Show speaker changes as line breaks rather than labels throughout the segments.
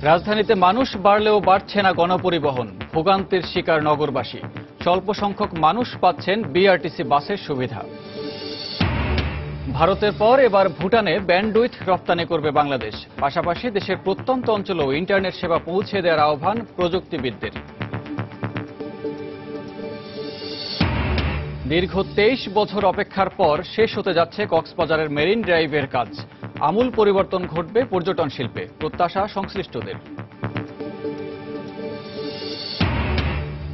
রাজধানীতে মানুষ বাড়লেও বাড়ছে না গণপরিবহন, ভোগান্তির শিকার নগরবাসী। স্বল্প সংখ্যক মানুষ পাচ্ছেন বিআরটিসি বাসের সুবিধা। ভারতের পর এবার ভুটানে ব্যান্ডউইথ রপ্তানি করবে বাংলাদেশ। পাশাপাশি দেশের প্রত্যন্ত অঞ্চলেও ইন্টারনেট সেবা পৌঁছে দেওয়ার আহ্বান প্রযুক্তিবিদদের। দীর্ঘ 23 বছর অপেক্ষার পর শেষ হতে যাচ্ছে কক্সবাজারের মেরিন ড্রাইভের কাজ। আমূল পরিবর্তন ঘটবে পর্যটন শিল্পে, প্রত্যাশা সংশ্লিষ্টদের।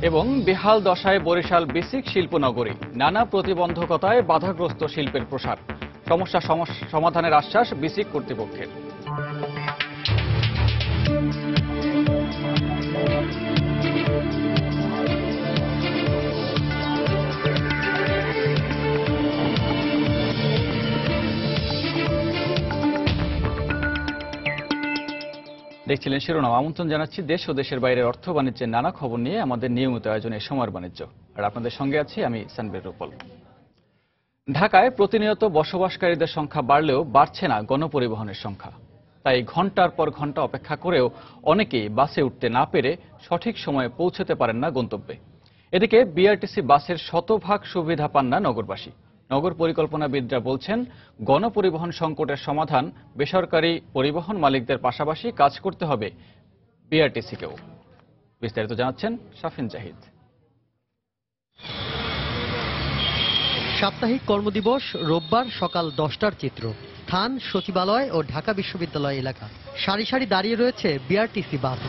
এবং বেহাল দশায় বরিশাল বেসিক শিল্পনগরী, নানা প্রতিবন্ধকতায় বাধাগ্রস্ত শিল্পের প্রসার। সমস্যা সমাধানের আশ্বাস বেসিক কর্তৃপক্ষের। দেখছিলেন শিরোনাম। আমন্ত্রণ জানাচ্ছি দেশ ও দেশের বাইরের অর্থ বাণিজ্যের নানা খবর নিয়ে আমাদের নিয়মিত আয়োজনে সময়ের বাণিজ্য। আর আপনাদের সঙ্গে আছি আমি সানবীর রূপল। ঢাকায় প্রতিনিয়ত বসবাসকারীদের সংখ্যা বাড়লেও বাড়ছে না গণপরিবহনের সংখ্যা। তাই ঘন্টার পর ঘন্টা অপেক্ষা করেও অনেকেই বাসে উঠতে না পেরে সঠিক সময়ে পৌঁছতে পারেন না গন্তব্যে। এদিকে বিআরটিসি বাসের শতভাগ সুবিধা পান না নগরবাসী। নগর পরিকল্পনাবিদরা বলছেন, গণপরিবহন সংকটের সমাধান বেসরকারি পরিবহন মালিকদের পাশাপাশি কাজ করতে হবে বিআরটিসিকেও। বিস্তারিত জানাচ্ছেন শাফিন জাহিদ।
সাপ্তাহিক কর্মদিবস রোববার সকাল 10টার চিত্র। স্থান সচিবালয় ও ঢাকা বিশ্ববিদ্যালয় এলাকা। সারি সারি দাঁড়িয়ে রয়েছে বিআরটিসি বাস।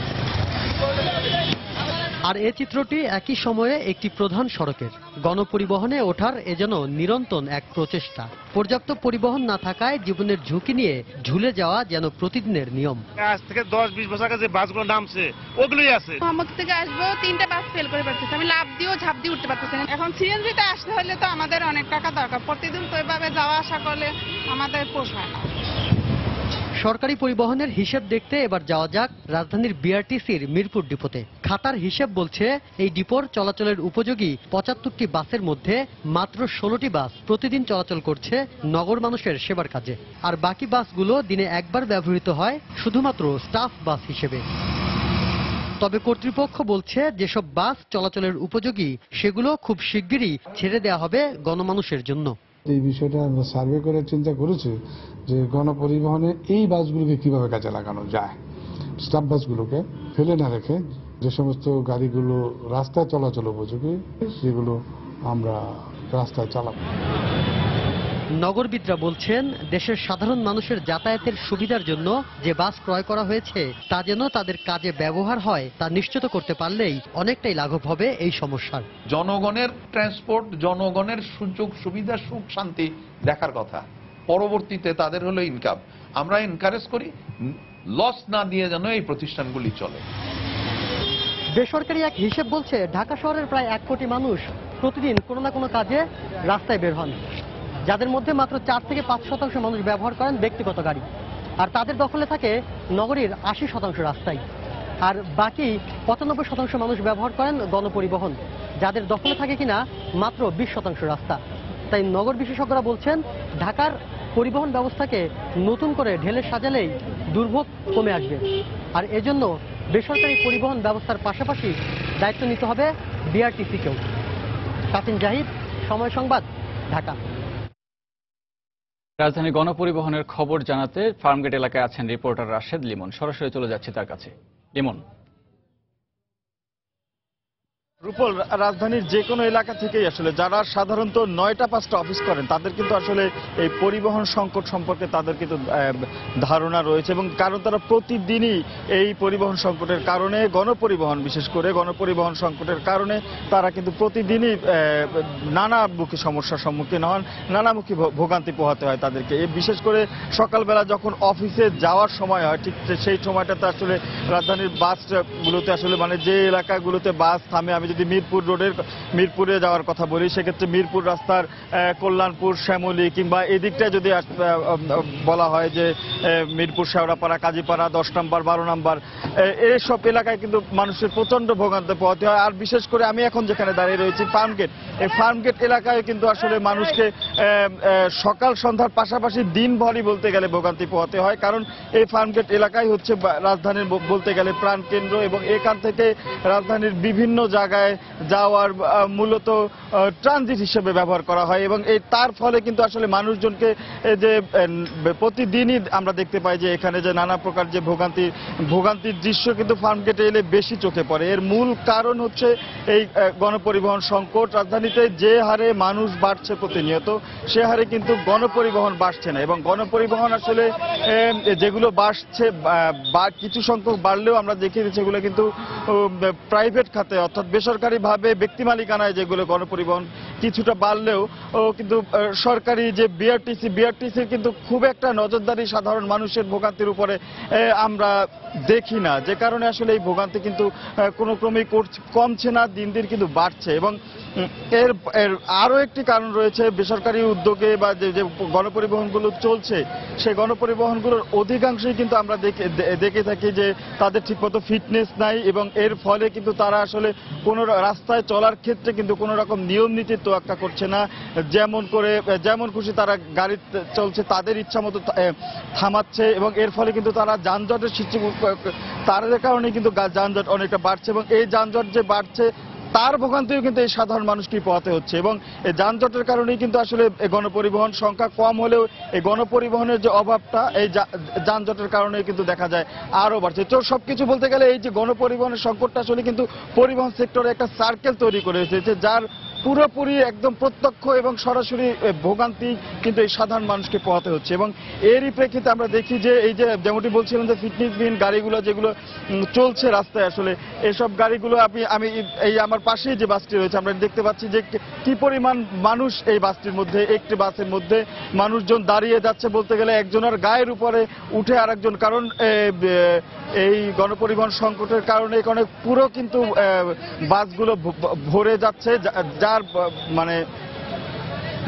আর এ চিত্রটি একই সময়ে একটি প্রধান সড়কের। গণপরিবহনে ওঠার এ যেন নিরন্তর এক প্রচেষ্টা। পর্যাপ্ত পরিবহন না থাকায় জীবনের ঝুঁকি নিয়ে ঝুলে যাওয়া যেন প্রতিদিনের নিয়ম।
আজ থেকে 10-20 বছর আগে যে বাসগুলো নামছে ওগুলোই আছে।
মোহাম্মদ থেকে আসবো, 3টা বাস ফেল করে পারতেছি, আমি লাভ দিয়েও ঝাঁপ দিয়ে উঠতে পারতেছি না। এখন সিএনজিতে আসতে হলে তো আমাদের অনেক টাকা দরকার। প্রতিদিন তো এভাবে যাওয়া আসা করলে আমাদের পোষায় না।
সরকারি পরিবহনের হিসেব দেখতে এবার যাওয়া যাক রাজধানীর বিআরটিসির মিরপুর ডিপোতে। খাতার হিসেব বলছে এই ডিপোর চলাচলের উপযোগী 75টি বাসের মধ্যে মাত্র 16টি বাস প্রতিদিন চলাচল করছে নগর মানুষের সেবার কাজে। আর বাকি বাসগুলো দিনে একবার ব্যবহৃত হয় শুধুমাত্র স্টাফ বাস হিসেবে। তবে কর্তৃপক্ষ বলছে, যেসব বাস চলাচলের উপযোগী সেগুলো খুব শিগগিরই ছেড়ে দেওয়া হবে গণমানুষের জন্য।
এই বিষয়টা আমরা সার্ভে করে চিন্তা করেছি যে গণপরিবহনে এই বাসগুলোকে কিভাবে কাজে লাগানো যায়। স্টাফ বাসগুলোকে ফেলে না রেখে যে সমস্ত গাড়িগুলো রাস্তায় চলাচল উপযোগী সেগুলো আমরা রাস্তায় চালাবো।
নগরবিদরা বলছেন, দেশের সাধারণ মানুষের যাতায়াতের সুবিধার জন্য যে বাস ক্রয় করা হয়েছে তা যেন তাদের কাজে ব্যবহার হয় তা নিশ্চিত করতে পারলেই অনেকটাই লাঘব হবে এই সমস্যার।
জনগণের ট্রান্সপোর্ট, জনগণের সুযোগ সুবিধা, সুখ শান্তি দেখার কথা। পরবর্তীতে তাদের হলো ইনকাম। আমরা এনকারেজ করি লস না দিয়ে যেন এই প্রতিষ্ঠানগুলি চলে।
বেসরকারি এক হিসেব বলছে, ঢাকা শহরের প্রায় 1 কোটি মানুষ প্রতিদিন কোনো না কোনো কাজে রাস্তায় বের হন, যাদের মধ্যে মাত্র 4 থেকে 5% মানুষ ব্যবহার করেন ব্যক্তিগত গাড়ি। আর তাদের দখলে থাকে নগরীর 80% রাস্তায়। আর বাকি 95% মানুষ ব্যবহার করেন গণপরিবহন, যাদের দখলে থাকে কিনা মাত্র 20% রাস্তা। তাই নগর বিশেষজ্ঞরা বলছেন, ঢাকার পরিবহন ব্যবস্থাকে নতুন করে ঢেলে সাজালেই দুর্ভোগ কমে আসবে। আর এজন্য বেসরকারি পরিবহন ব্যবস্থার পাশাপাশি দায়িত্ব নিতে হবে বিআরটিসিকেও। শাফিন জাহিদ, সময় সংবাদ, ঢাকা।
রাজধানী গণপরিবহনের খবর জানাতে ফার্মগেট এলাকায় আছেন রিপোর্টার রাশেদ লিমন। সরাসরি চলে যাচ্ছে তার কাছে। লিমন।
রূপল, রাজধানীর যে কোনো এলাকা থেকেই আসলে যারা সাধারণত 9টা 5টা অফিস করেন তাদের কিন্তু আসলে এই পরিবহন সংকট সম্পর্কে তাদের কিন্তু ধারণা রয়েছে। এবং কারণ তারা প্রতিদিনই এই পরিবহন সংকটের কারণে, গণপরিবহন বিশেষ করে গণপরিবহন সংকটের কারণে তারা কিন্তু প্রতিদিনই নানামুখী সমস্যার সম্মুখীন হন, নানামুখী ভোগান্তি পোহাতে হয় তাদেরকে। বিশেষ করে সকালবেলা যখন অফিসে যাওয়ার সময় হয়, ঠিক সেই সময়টাতে আসলে রাজধানীর বাসগুলোতে আসলে মানে যে এলাকাগুলোতে বাস থামে, আমি যদি মিরপুরে যাওয়ার কথা বলি, সেক্ষেত্রে মিরপুর রাস্তার কল্যাণপুর, শ্যামলী কিংবা এদিকটায় যদি বলা হয় যে মিরপুর, শেওড়াপাড়া, কাজীপাড়া, 10 নম্বর, 12 নম্বর, এইসব এলাকায় কিন্তু মানুষের প্রচন্ড ভোগান্তি পোহাতে হয়। আর বিশেষ করে আমি এখন যেখানে দাঁড়িয়ে রয়েছি ফার্মগেট, এই ফার্মগেট এলাকায় কিন্তু আসলে মানুষকে সকাল সন্ধ্যার পাশাপাশি দিনভরই বলতে গেলে ভোগান্তি পোহাতে হয়। কারণ এই ফার্মগেট এলাকায় হচ্ছে রাজধানীর বলতে গেলে প্রাণকেন্দ্র, এবং এখান থেকে রাজধানীর বিভিন্ন জায়গায় যাওয়ার মূলত ট্রানজিট হিসেবে ব্যবহার করা হয়, এবং তার ফলে কিন্তু আসলে মানুষজনকে যে প্রতিদিনই আমরা দেখতে পাই যে এখানে যে নানা প্রকার যে ভোগান্তির দৃশ্য কিন্তু ফার্মগেটে এলে বেশি চোখে পড়ে। এর মূল কারণ হচ্ছে এই গণপরিবহন সংকট। রাজধানীতে যে হারে মানুষ বাড়ছে প্রতিনিয়ত, সে হারে কিন্তু গণপরিবহন বাড়ছে না, এবং গণপরিবহন আসলে যেগুলো বাড়ছে বা কিছু সংখ্যক বাড়লেও আমরা দেখি সেগুলো কিন্তু প্রাইভেট খাতে অর্থাৎ বেসরকারিভাবে ব্যক্তি মালিকানায় যেগুলো গণপরিবহন কিছুটা বাড়লেও কিন্তু সরকারি যে বিআরটিসির কিন্তু খুব একটা নজরদারি সাধারণ মানুষের ভোগান্তির উপরে আমরা দেখি না, যে কারণে আসলে এই ভোগান্তি কিন্তু কোনো ক্রমেই কমছে না, দিন দিন কিন্তু বাড়ছে। এবং এর আরো একটি কারণ রয়েছে, বেসরকারি উদ্যোগে বা যে গণপরিবহনগুলো চলছে সেই গণপরিবহনগুলোর অধিকাংশই কিন্তু আমরা দেখে থাকি যে তাদের ঠিকমতো ফিটনেস নাই, এবং এর ফলে কিন্তু তারা আসলে কোনো রাস্তায় চলার ক্ষেত্রে কিন্তু কোনো রকম নিয়ম নীতির তোয়াক্কা করছে না। যেমন খুশি তারা গাড়ি চলছে তাদের ইচ্ছা মতো থামাচ্ছে, এবং এর ফলে কিন্তু তারা যানজটের সৃষ্টি, তার কারণে কিন্তু যানজট অনেকটা বাড়ছে, এবং এই যানজট যে বাড়ছে তার ভোগান্তিও কিন্তু এই সাধারণ মানুষকে পোহাতে হচ্ছে। এবং এই যানজটের কারণেই কিন্তু আসলে গণপরিবহন সংখ্যা কম হলেও এই গণপরিবহনের যে অভাবটা এই যানজটের কারণে কিন্তু দেখা যায় আরো বাড়ছে। তো সবকিছু বলতে গেলে এই যে গণপরিবহনের সংকটটা আসলে কিন্তু পরিবহন সেক্টরে একটা সার্কেল তৈরি করে এসেছে, যার পুরোপুরি একদম প্রত্যক্ষ এবং সরাসরি ভোগান্তি কিন্তু এই সাধারণ মানুষকে পোহাতে হচ্ছে। এবং এরই প্রেক্ষিতে আমরা দেখি যে এই যে যেমনটি বলছিলাম যে ফিটনেসবিহীন গাড়িগুলো যেগুলো চলছে রাস্তায়, আসলে এসব গাড়িগুলো আমি এই আমার পাশেই যে বাসটি রয়েছে আমরা দেখতে পাচ্ছি যে কি পরিমাণ মানুষ এই বাসটির মধ্যে, একটি বাসের মধ্যে মানুষজন দাঁড়িয়ে যাচ্ছে বলতে গেলে একজনের গায়ের উপরে উঠে আরেকজন, কারণ এই গণপরিবহন সংকটের কারণে এখানে পুরো কিন্তু বাসগুলো ভরে যাচ্ছে,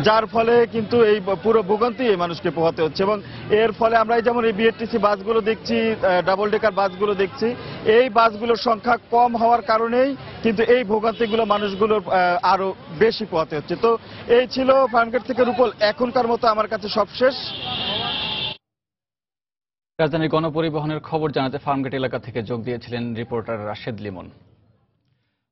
যার ফলে কিন্তু এই পুরো ভোগান্তি এই মানুষকে পোহাতে হচ্ছে। এবং এর ফলে আমরা যেমন এই বিআরটিসি বাসগুলো দেখছি, ডাবল ডেকার বাসগুলো দেখছি, এই বাসগুলোর সংখ্যা কম হওয়ার কারণেই কিন্তু এই ভোগান্তিগুলো মানুষগুলোর আরো বেশি পোহাতে হচ্ছে। তো এই ছিল ফার্মগেট থেকে রূপল, এখনকার মতো আমার কাছে সব শেষ।
রাজধানীর গণপরিবহনের খবর জানাতে ফার্মগেট এলাকা থেকে যোগ দিয়েছিলেন রিপোর্টার রাশেদ লিমন।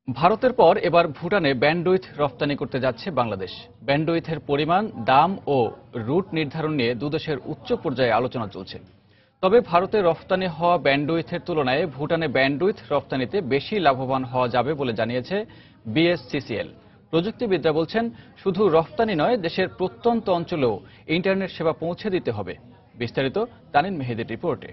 ভারতের পর এবার ভুটানে ব্যান্ডউইথ রপ্তানি করতে যাচ্ছে বাংলাদেশ। ব্যান্ডউইথের পরিমাণ, দাম ও রুট নির্ধারণ নিয়ে দুদেশের উচ্চ পর্যায়ে আলোচনা চলছে। তবে ভারতে রপ্তানি হওয়া ব্যান্ডউইথের তুলনায় ভুটানে ব্যান্ডউইথ রপ্তানিতে বেশি লাভবান হওয়া যাবে বলে জানিয়েছে বিএসসিসিএল। প্রযুক্তিবিদরা বলছেন, শুধু রপ্তানি নয়, দেশের প্রত্যন্ত অঞ্চলেও ইন্টারনেট সেবা পৌঁছে দিতে হবে। বিস্তারিত তানিন মেহেদির রিপোর্টে।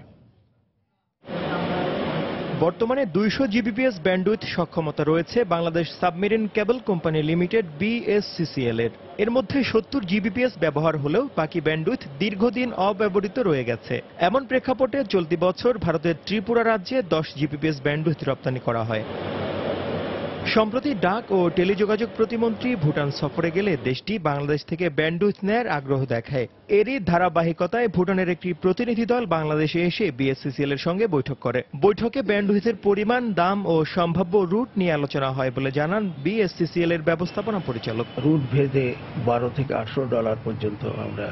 বর্তমানে 200 জিবিপিএস ব্যান্ডউইথ সক্ষমতা রয়েছে Bangladesh submarine cable company limited BSCCL এর মধ্যে 70 জিবিপিএস ব্যবহার হলেও বাকি ব্যান্ডউইথ দীর্ঘদিন অব্যবহৃত রয়ে গেছে। এমন প্রেক্ষাপটে চলতি বছর ভারতের ত্রিপুরা রাজ্যে 10 জিবিপিএস ব্যান্ডউইথ রপ্তানি করা হয়। সম্প্রতি ডাক ও টেলিযোগাযোগ প্রতিমন্ত্রী ভুটান সফরে গেলে দেশটি বাংলাদেশ থেকে ব্যান্ডউইথ নেয়ার আগ্রহ দেখায়। এরই ধারাবাহিকতায় ভুটানের একটি প্রতিনিধি দল বাংলাদেশে এসে বিএসসিসিএল এর সঙ্গে বৈঠক করে। বৈঠকে ব্যান্ডউইথের পরিমাণ, দাম ও সম্ভাব্য রুট নিয়ে আলোচনা হয় বলে জানান বিএসসিসিএল এর ব্যবস্থাপনা পরিচালক।
রুট ভেদে $12 থেকে $800 পর্যন্ত আমরা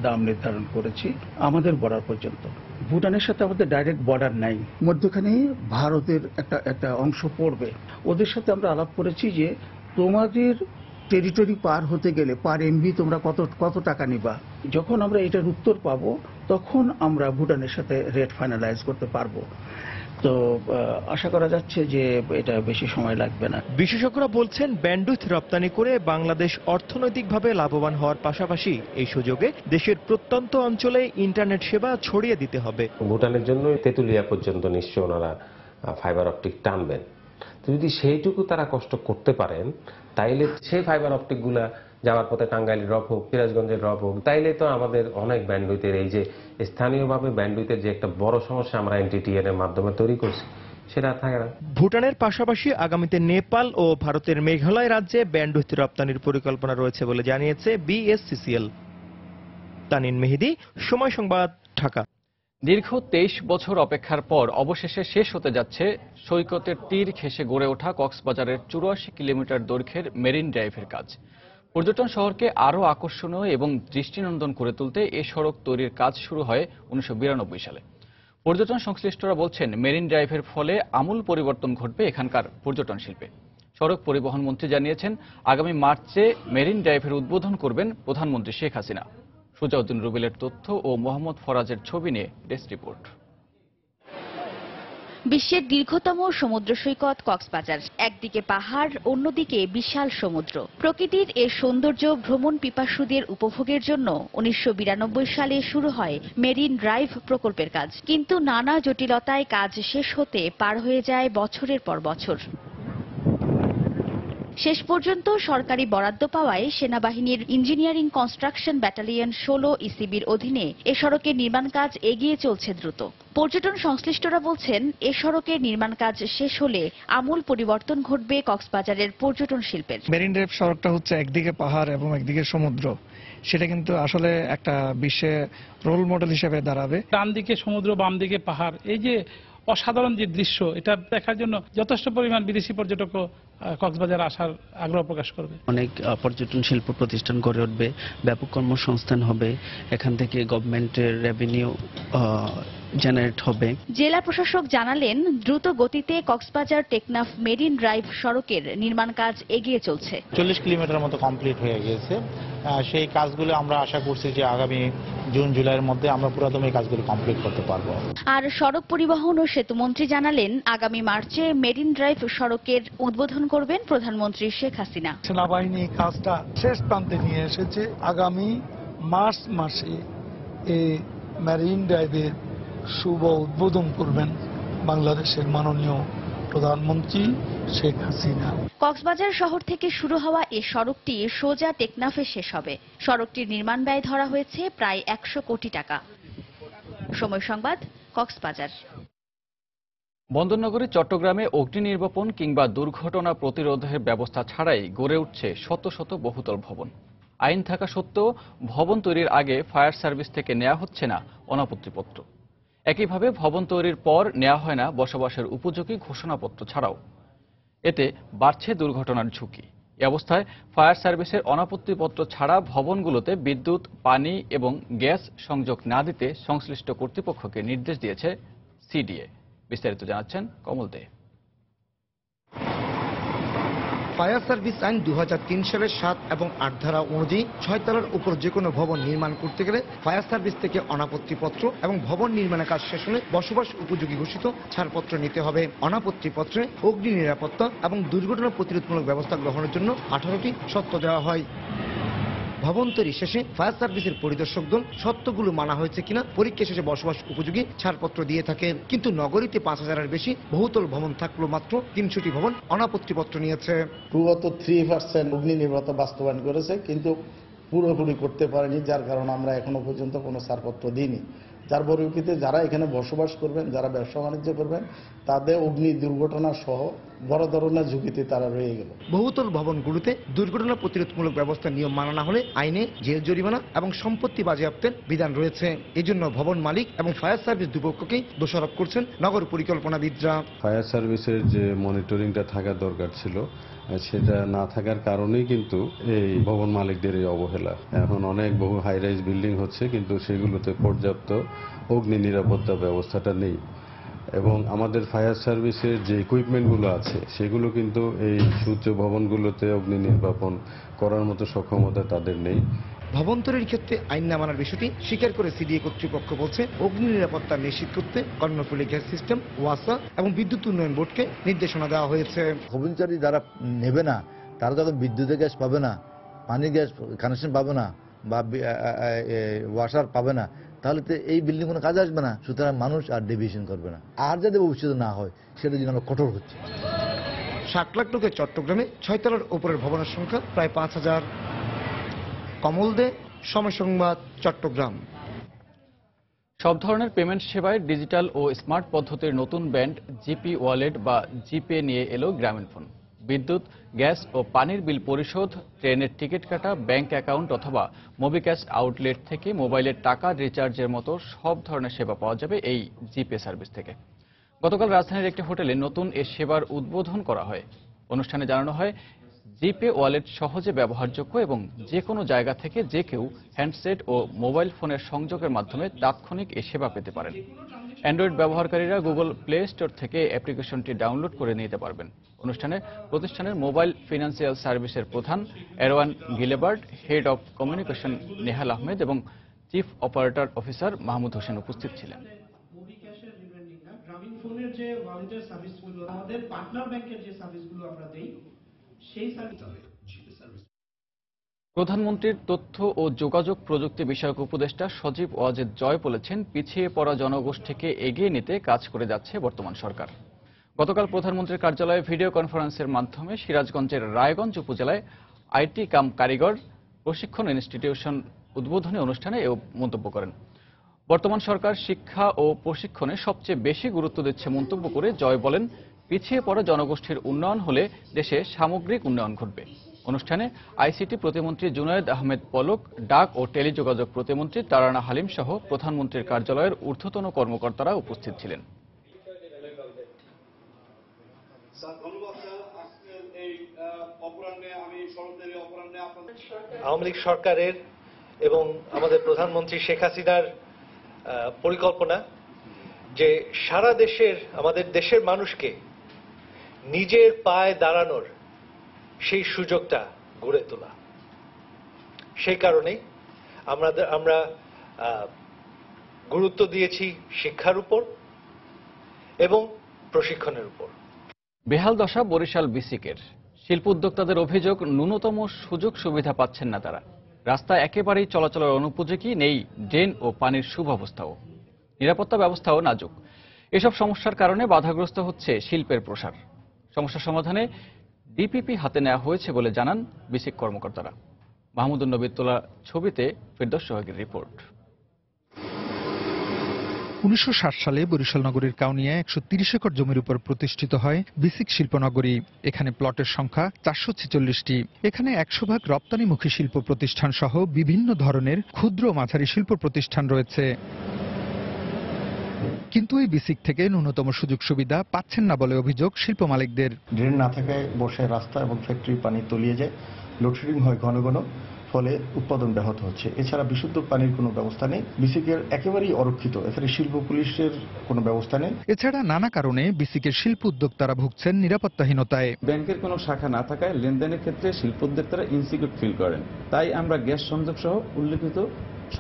দাম নির্ধারণ করেছি আমাদের বর্ডার পর্যন্ত। ভুটানের সাথে আমাদের ডাইরেক্ট বর্ডার নাই, মধ্যখানে ভারতের একটা অংশ পড়বে। ওদের সাথে আমরা আলাপ করেছি যে তোমাদের টেরিটরি পার হতে গেলে পার এমবি তোমরা কত টাকা নিবা। যখন আমরা এটার উত্তর পাবো তখন আমরা ভুটানের সাথে রেট ফাইনালাইজ করতে পারবো। তো আশা করা যাচ্ছে যে এটা বেশি সময় লাগবে না।
বিশেষজ্ঞরা বলছেন, ব্যান্ডউইথ রপ্তানি করে বাংলাদেশ অর্থনৈতিকভাবে লাভবান হওয়ার পাশাপাশি এই সুযোগে দেশের প্রত্যন্ত অঞ্চলে ইন্টারনেট সেবা ছড়িয়ে দিতে হবে।
ভুটানের জন্য তেঁতুলিয়া পর্যন্ত নিশ্চয় ওনারা ফাইবার অপটিক টানবেন। তো যদি সেইটুকু তারা কষ্ট করতে পারেন, তাইলে সেই ফাইবার অপটিক গুলা যাওয়ার পথে টাঙ্গাইলের রব হোক, সিরাজগঞ্জের রব হোক, তাইলে তো আমাদের অনেক ব্যান্ডউইথের এই যে স্থানীয়ভাবে ব্যান্ডউইথের যে একটা বড় সমস্যা আমরা এনটিটিএন এর মাধ্যমে তৈরি করছি, সেটা থাকে না।
ভুটানের পাশাপাশি আগামীতে নেপাল ও ভারতের মেঘালয় রাজ্যে ব্যান্ডউইথ রপ্তানির পরিকল্পনা রয়েছে বলে জানিয়েছে বিএসসিসিএল। তানিন মেহেদি, সময় সংবাদ, ঢাকা।
দীর্ঘ 23 বছর অপেক্ষার পর অবশেষে শেষ হতে যাচ্ছে সৈকতের তীর ঘেঁষে গড়ে ওঠা কক্সবাজারের 84 কিলোমিটার দৈর্ঘ্যের মেরিন ড্রাইভের কাজ। পর্যটন শহরকে আরও আকর্ষণীয় এবং দৃষ্টিনন্দন করে তুলতে এ সড়ক তৈরির কাজ শুরু হয় 1992 সালে। পর্যটন সংশ্লিষ্টরা বলছেন, মেরিন ড্রাইভের ফলে আমূল পরিবর্তন ঘটবে এখানকার পর্যটন শিল্পে। সড়ক পরিবহন মন্ত্রী জানিয়েছেন, আগামী মার্চে মেরিন ড্রাইভের উদ্বোধন করবেন প্রধানমন্ত্রী শেখ হাসিনা। সুজাউদ্দিন রুবেলের তথ্য ও মোহাম্মদ ফরাজের ছবি নিয়ে ডেস্ক রিপোর্ট।
বিশ্বের দীর্ঘতম সমুদ্র সৈকত কক্সবাজার, একদিকে পাহাড়, অন্যদিকে বিশাল সমুদ্র। প্রকৃতির এ সৌন্দর্য ভ্রমণ পিপাসুদের উপভোগের জন্য 1992 সালে শুরু হয় মেরিন ড্রাইভ প্রকল্পের কাজ। কিন্তু নানা জটিলতায় কাজ শেষ হতে পার হয়ে যায় বছরের পর বছর। শেষ পর্যন্ত সরকারি বরাদ্দ পাওয়ায় সেনাবাহিনীর ইঞ্জিনিয়ারিং কনস্ট্রাকশন ব্যাটালিয়ন 16 ইসিবির অধীনে এ সড়কের নির্মাণ কাজ এগিয়ে চলছে দ্রুত। পর্যটন সংশ্লিষ্টরা বলছেন, এ সড়কের নির্মাণ কাজ শেষ হলে আমূল পরিবর্তন ঘটবে কক্সবাজারের পর্যটন শিল্পের।
মেরিন ড্রাইভ সড়কটা হচ্ছে একদিকে পাহাড় এবং একদিকে সমুদ্র, সেটা কিন্তু আসলে একটা বিশ্বে রোল মডেল হিসেবে দাঁড়াবে।
ডান দিকে সমুদ্র, বাম দিকে পাহাড়, এই যে অসাধারণ যে দৃশ্য, এটা দেখার জন্য যথেষ্ট পরিমাণ বিদেশি পর্যটকও কক্সবাজার আসার আগ্রহ প্রকাশ করবে।
অনেক পর্যটন শিল্প প্রতিষ্ঠান গড়ে উঠবে, ব্যাপক কর্মসংস্থান হবে, এখান থেকে গভর্নমেন্টের রেভিনিউ জেনারেট হবে।
জেলা প্রশাসক জানালেন, দ্রুত গতিতে কক্সবাজার টেকনাফ মেরিন ড্রাইভ সড়কের নির্মাণ কাজ এগিয়ে চলছে।
40 কিলোমিটার মতো কমপ্লিট হয়ে গিয়েছে। সেই কাজগুলো আমরা আশা করছি যে আগামী জুন জুলাইয়ের মধ্যে আমরা পুরোদমে এই কাজগুলো কমপ্লিট করতে পারবো।
আর সড়ক পরিবহন ও সেতুমন্ত্রী জানালেন, আগামী মার্চে মেরিন ড্রাইভ সড়কের উদ্বোধন করবেন প্রধানমন্ত্রী শেখ হাসিনা।
সেনাবাহিনী কাজটা শেষ প্রান্তে নিয়ে এসেছে। আগামী মার্চ মাসে এই মেরিন ড্রাইভের শুভ উদ্বোধন করবেন বাংলাদেশের মাননীয় প্রধানমন্ত্রী শেখ হাসিনা।
কক্সবাজার শহর থেকে শুরু হওয়া এ সড়কটি সোজা টেকনাফে শেষ হবে। সড়কটির নির্মাণ ব্যয় ধরা হয়েছে প্রায় 100 কোটি টাকা। সময় সংবাদ, কক্সবাজার।
বন্দরনগরী চট্টগ্রামে অগ্নি নির্বাপন কিংবা দুর্ঘটনা প্রতিরোধের ব্যবস্থা ছাড়াই গড়ে উঠছে শত শত বহুতল ভবন। আইন থাকা সত্ত্বেও ভবন তৈরির আগে ফায়ার সার্ভিস থেকে নেওয়া হচ্ছে না অনাপত্তিপত্র। একইভাবে ভবন তৈরির পর নেওয়া হয় না বসবাসের উপযোগী ঘোষণাপত্র ছাড়াও। এতে বাড়ছে দুর্ঘটনার ঝুঁকি। এ অবস্থায় ফায়ার সার্ভিসের অনাপত্তিপত্র ছাড়া ভবনগুলোতে বিদ্যুৎ, পানি এবং গ্যাস সংযোগ না দিতে সংশ্লিষ্ট কর্তৃপক্ষকে নির্দেশ দিয়েছে সিডিএ। বিস্তারিত জানাচ্ছেন কমল দে।
ফায়ার সার্ভিস আইন 2003 সালের 7 এবং 8 ধারা অনুযায়ী 6 তলার উপর যে কোনো ভবন নির্মাণ করতে গেলে ফায়ার সার্ভিস থেকে অনাপত্তিপত্র এবং ভবন নির্মাণের কাজ শেষ হলে বসবাস উপযোগী ঘোষিত ছাড়পত্র নিতে হবে। অনাপত্তিপত্রে অগ্নি নিরাপত্তা এবং দুর্ঘটনা প্রতিরোধমূলক ব্যবস্থা গ্রহণের জন্য 18টি শর্ত দেওয়া হয়। ভবন তৈরি শেষে ফায়ার সার্ভিসের পরিদর্শক দল শর্তগুলো মানা হয়েছে কিনা পরীক্ষা শেষে বসবাস উপযোগী ছাড়পত্র দিয়ে থাকেন। কিন্তু নগরীতে 5000-এর বেশি বহুতল ভবন থাকলেও মাত্র 300টি ভবন অনাপত্তিপত্র নিয়েছে।
3% অগ্নি নিরাপত্তা বাস্তবায়ন করেছে, কিন্তু পুরোপুরি করতে পারেনি, যার কারণে আমরা এখনো পর্যন্ত কোনো ছাড়পত্র দিইনি। যার পরিপ্রেক্ষিতে যারা এখানে বসবাস করবেন, যারা ব্যবসা বাণিজ্য করবেন, তাদের অগ্নি দুর্ঘটনা সহ বড় ধরনের ঝুঁকিতে তারা রয়ে গেল।
বহুতল ভবনগুলোতে দুর্ঘটনা প্রতিরোধমূলক ব্যবস্থা নিয়ম মানা না হলে আইনে জেল জরিমানা এবং সম্পত্তি বাজেয়াপ্তের বিধান রয়েছে। এজন্য ভবন মালিক এবং ফায়ার সার্ভিস দুপক্ষকেই দোষারোপ করছেন নগর পরিকল্পনাবিদরা।
ফায়ার সার্ভিসের যে মনিটরিংটা থাকা দরকার ছিল, সেটা না থাকার কারণেই কিন্তু এই ভবন মালিকদের এই অবহেলা। এখন অনেক বহু হাই রাইজ বিল্ডিং হচ্ছে, কিন্তু সেগুলোতে পর্যাপ্ত অগ্নি নিরাপত্তা ব্যবস্থাটা নেই। এবং আমাদের ফায়ার সার্ভিসের যে ইকুইপমেন্টগুলো আছে, সেগুলো কিন্তু এই উচ্চ ভবনগুলোতে অগ্নি নির্বাপন করার মতো সক্ষমতা তাদের নেই।
ভবন তৈরির ক্ষেত্রে আইন না মানার বিষয়টি স্বীকার করে সিডিএ কর্তৃপক্ষ বলছে, অগ্নি নিরাপত্তা নিশ্চিত করতে কর্ণফুলী গ্যাস সিস্টেম, ওয়াসা এবং বিদ্যুৎ উন্নয়ন বোর্ডকে নির্দেশনা দেওয়া হয়েছে।
ভবনচারী যারা নেবে না, তারা যখন বিদ্যুতের গ্যাস পাবে না, পানি গ্যাস কানেকশন পাবে না বা ওয়াসার পাবে না, তাহলে তো এই বিল্ডিং কোনো কাজে আসবে না। সুতরাং মানুষ আর ডেভিয়েশন করবে না। আর যাতে ভবিষ্যতে না হয় সেটা জন্য আমরা কঠোর হচ্ছে।
60 লাখ লোকের চট্টগ্রামে 6 তলার উপরের ভবনের সংখ্যা প্রায় 5000। কমল দে, সময় সংবাদ, চট্টগ্রাম।
সব ধরনের পেমেন্ট সেবায় ডিজিটাল ও স্মার্ট পদ্ধতির নতুন ব্যান্ড জিপি ওয়ালেট বা জিপে নিয়ে এলো গ্রামীণফোন। বিদ্যুৎ, গ্যাস ও পানির বিল পরিশোধ, ট্রেনের টিকিট কাটা, ব্যাংক অ্যাকাউন্ট অথবা মোবিক্যাশ আউটলেট থেকে মোবাইলের টাকা রিচার্জের মতো সব ধরনের সেবা পাওয়া যাবে এই জিপে সার্ভিস থেকে। গতকাল রাজধানীর একটি হোটেলে নতুন এ সেবার উদ্বোধন করা হয়। অনুষ্ঠানে জানানো হয়, জিপে ওয়ালেট সহজে ব্যবহারযোগ্য এবং যে কোনো জায়গা থেকে যে কেউ হ্যান্ডসেট ও মোবাইল ফোনের সংযোগের মাধ্যমে তাৎক্ষণিক এ সেবা পেতে পারেন। অ্যান্ড্রয়েড ব্যবহারকারীরা গুগল প্লে স্টোর থেকে অ্যাপ্লিকেশনটি ডাউনলোড করে নিতে পারবেন। অনুষ্ঠানে প্রতিষ্ঠানের মোবাইল ফিনান্সিয়াল সার্ভিসের প্রধান Erwan Gilbert, head of communication Nehal Ahmed এবং chief operator officer Mahmud Hossain উপস্থিত ছিলেন।
গ্রামীণফোনের যে ওয়ালেটের সার্ভিসগুলো, আমাদের পার্টনার ব্যাংকের যে সার্ভিসগুলো আমরা দেই, সেই সার্ভিস।
প্রধানমন্ত্রীর তথ্য ও যোগাযোগ প্রযুক্তি বিষয়ক উপদেষ্টা সজীব ওয়াজেদ জয় বলেছেন, পিছিয়ে পড়া জনগোষ্ঠীকে এগিয়ে নিতে কাজ করে যাচ্ছে বর্তমান সরকার। গতকাল প্রধানমন্ত্রীর কার্যালয়ে ভিডিও কনফারেন্সের মাধ্যমে সিরাজগঞ্জের রায়গঞ্জ উপজেলায় আইটি কাম কারিগর প্রশিক্ষণ ইনস্টিটিউশন উদ্বোধনী অনুষ্ঠানে এ মন্তব্য করেন। বর্তমান সরকার শিক্ষা ও প্রশিক্ষণে সবচেয়ে বেশি গুরুত্ব দিচ্ছে মন্তব্য করে জয় বলেন, পিছিয়ে পড়া জনগোষ্ঠীর উন্নয়ন হলে দেশে সামগ্রিক উন্নয়ন ঘটবে। অনুষ্ঠানে আইসিটি প্রতিমন্ত্রী জুনায়েদ আহমেদ পলক, ডাক ও টেলিযোগাযোগ প্রতিমন্ত্রী তারানা হালিম সহ প্রধানমন্ত্রীর কার্যালয়ের ঊর্ধ্বতন কর্মকর্তারা উপস্থিত ছিলেন।
আওয়ামী লীগ সরকারের এবং আমাদের প্রধানমন্ত্রী শেখ হাসিনার পরিকল্পনা যে সারা দেশের, আমাদের দেশের মানুষকে নিজের পায়ে দাঁড়ানোর সেই সুযোগটা গড়ে তোলা। সেই কারণেই আমরা গুরুত্ব দিয়েছি শিক্ষার উপর এবং প্রশিক্ষণের উপর।
বেহাল দশা বরিশাল বিসিকের। শিল্প উদ্যোক্তাদের অভিযোগ, ন্যূনতম সুযোগ সুবিধা পাচ্ছেন না তারা। রাস্তা একেবারেই চলাচলের অনুপযোগী, নেই ড্রেন ও পানির সুব্যবস্থাও, নিরাপত্তা ব্যবস্থাও নাজুক। এসব সমস্যার কারণে বাধাগ্রস্ত হচ্ছে শিল্পের প্রসার। সমস্যা সমাধানে ডিপিপি হাতে নেওয়া হয়েছে বলে জানান বিসিক কর্মকর্তারা। মাহমুদুন নবীর তোলা ছবিতে ফেরদৌস সোহাগের রিপোর্ট।
1960 সালে বরিশাল নগরীর কাউনিয়ায় 130 একর জমির উপর প্রতিষ্ঠিত হয় বিসিক শিল্পনগরী। এখানে প্লটের সংখ্যা 446টি। এখানে 100% রপ্তানিমুখী শিল্প প্রতিষ্ঠান সহ বিভিন্ন ধরনের ক্ষুদ্র মাঝারি শিল্প প্রতিষ্ঠান রয়েছে। কিন্তু এই বিসিক থেকে ন্যূনতম সুযোগ সুবিধা পাচ্ছেন না বলে অভিযোগ শিল্প মালিকদের।
ড্রেন না থাকায় বর্ষায় রাস্তা এবং ফ্যাক্টরির পানি তলিয়ে যায়, লোডশেডিং হয় ঘন ঘন, ফলে উৎপাদন ব্যাহত হচ্ছে। এছাড়া বিশুদ্ধ পানির কোনো ব্যবস্থা নেই, বিসিকের একেবারেই অরক্ষিত। এছাড়া শিল্প পুলিশের কোনো ব্যবস্থা নেই।
এছাড়া নানা কারণে বিসিকের শিল্প উদ্যোক্তারা ভুগছেন নিরাপত্তাহীনতায়।
ব্যাংকের কোনো শাখা না থাকায় লেনদেনের ক্ষেত্রে শিল্প উদ্যোক্তারা ইনসিকিউর ফিল করেন। তাই আমরা গ্যাস সংযোগ সহ উল্লেখিত